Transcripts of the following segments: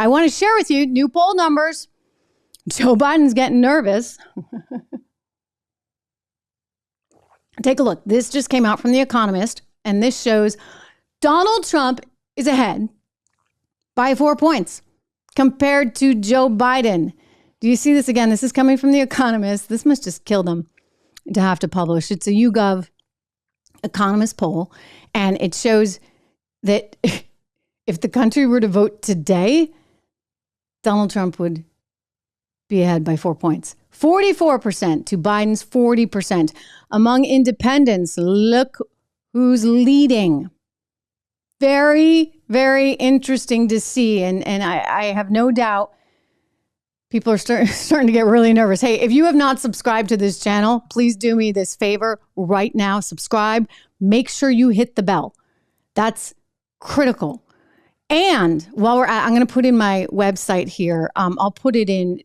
I want to share with you new poll numbers. Joe Biden's getting nervous. Take a look. This just came out from The Economist, and this shows Donald Trump is ahead by 4 points compared to Joe Biden. Do you see this again? This is coming from The Economist. This must just kill them to have to publish. It's a YouGov Economist poll, and it shows that if the country were to vote today, Donald Trump would be ahead by 4 points. 44% to Biden's 40%. Among independents, look who's leading. Very, very interesting to see. And I have no doubt people are starting to get really nervous. Hey, if you have not subscribed to this channel, please do me this favor right now. Subscribe. Make sure you hit the bell. That's critical. And while we're at, I'm going to put in my website here. I'll put it in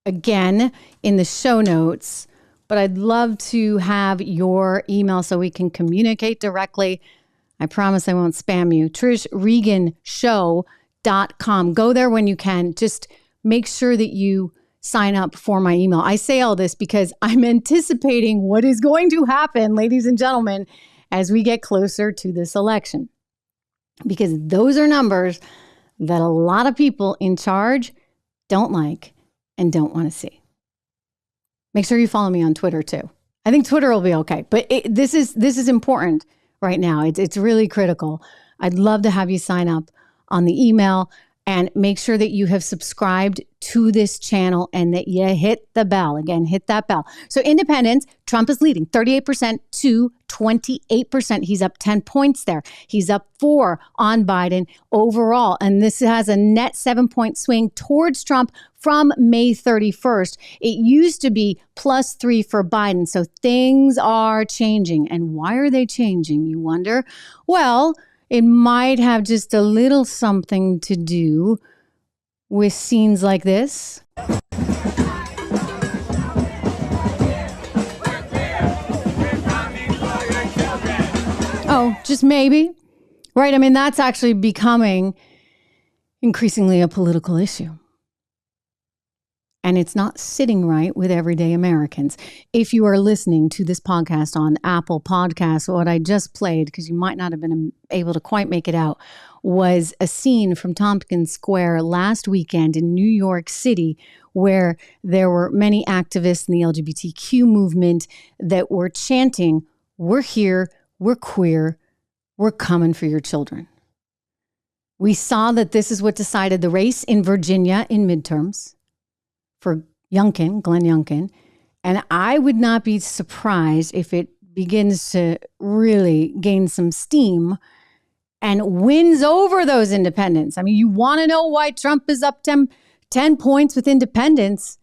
again in the show notes, but I'd love to have your email so we can communicate directly. I promise I won't spam you. TrishReganShow.com. Go there when you can. Just make sure that you sign up for my email. I say all this because I'm anticipating what is going to happen, ladies and gentlemen, as we get closer to this election. Because those are numbers that a lot of people in charge don't like and don't want to see. Make sure you follow me on Twitter too. I think Twitter will be okay, but this is important right now. It's really critical. I'd love to have you sign up on the email and make sure that you have subscribed to this channel and that you hit the bell. Again, hit that bell. So independents, Trump is leading 38% to 28%. He's up 10 points there. He's up 4 on Biden overall. And this has a net 7-point swing towards Trump from May 31st. It used to be +3 for Biden. So things are changing. And why are they changing, you wonder? Well, it might have just a little something to do with scenes like this. Oh, just maybe, right? I mean, that's actually becoming increasingly a political issue. And it's not sitting right with everyday Americans. If you are listening to this podcast on Apple Podcasts, what I just played, because you might not have been able to quite make it out, was a scene from Tompkins Square last weekend in New York City, where there were many activists in the LGBTQ movement that were chanting, "We're here, we're queer, we're coming for your children." We saw that this is what decided the race in Virginia in midterms for Glenn Youngkin. And I would not be surprised if it begins to really gain some steam and wins over those independents. I mean, you want to know why Trump is up 10 points with independents?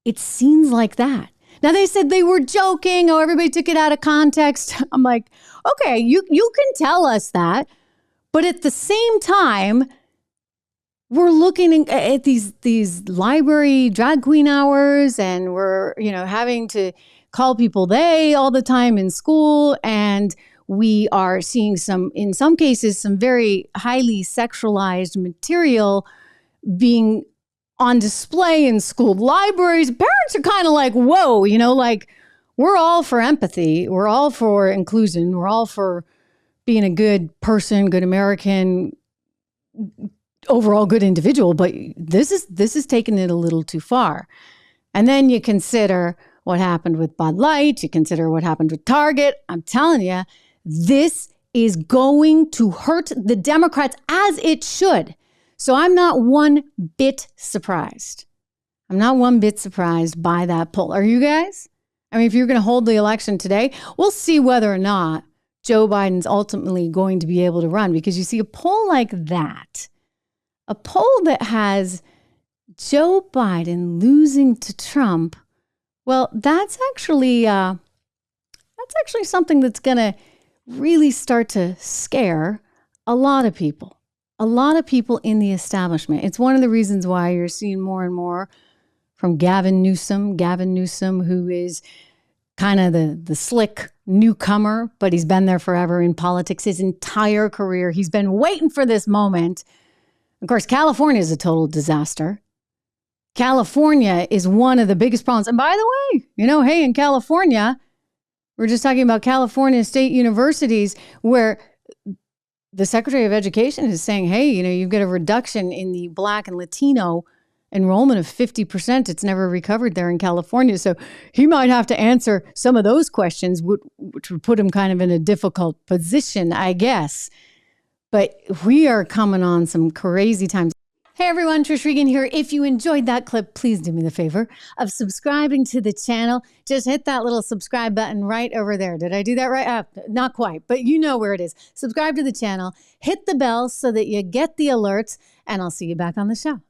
It seems like that. Now, they said they were joking. Oh, everybody took it out of context. I'm like, okay, you can tell us that. But at the same time, we're looking at these library drag queen hours, and we're, having to call people they all the time in school. And we are seeing in some cases, some very highly sexualized material being on display in school libraries. Parents are kind of like, whoa, we're all for empathy. We're all for inclusion. We're all for being a good person, good American, overall good individual, but this is taking it a little too far. And then you consider what happened with Bud Light, you consider what happened with Target. I'm telling you, this is going to hurt the Democrats, as it should. So I'm not one bit surprised. I'm not one bit surprised by that poll. Are you guys? I mean, if you're going to hold the election today, we'll see whether or not Joe Biden's ultimately going to be able to run, because you see a poll like that, a poll that has Joe Biden losing to Trump, well, that's actually something that's going to really start to scare a lot of people in the establishment. It's one of the reasons why you're seeing more and more from Gavin Newsom, who is kind of the slick newcomer, but he's been there forever in politics his entire career. He's been waiting for this moment. Of course, California is a total disaster. California is one of the biggest problems. And by the way, hey, in California, we're just talking about California state universities where the Secretary of Education is saying, hey, you've got a reduction in the Black and Latino enrollment of 50%. It's never recovered there in California. So he might have to answer some of those questions, which would put him kind of in a difficult position, I guess. But we are coming on some crazy times. Hey everyone, Trish Regan here. If you enjoyed that clip, please do me the favor of subscribing to the channel. Just hit that little subscribe button right over there. Did I do that right? Not quite, but you know where it is. Subscribe to the channel, hit the bell so that you get the alerts, and I'll see you back on the show.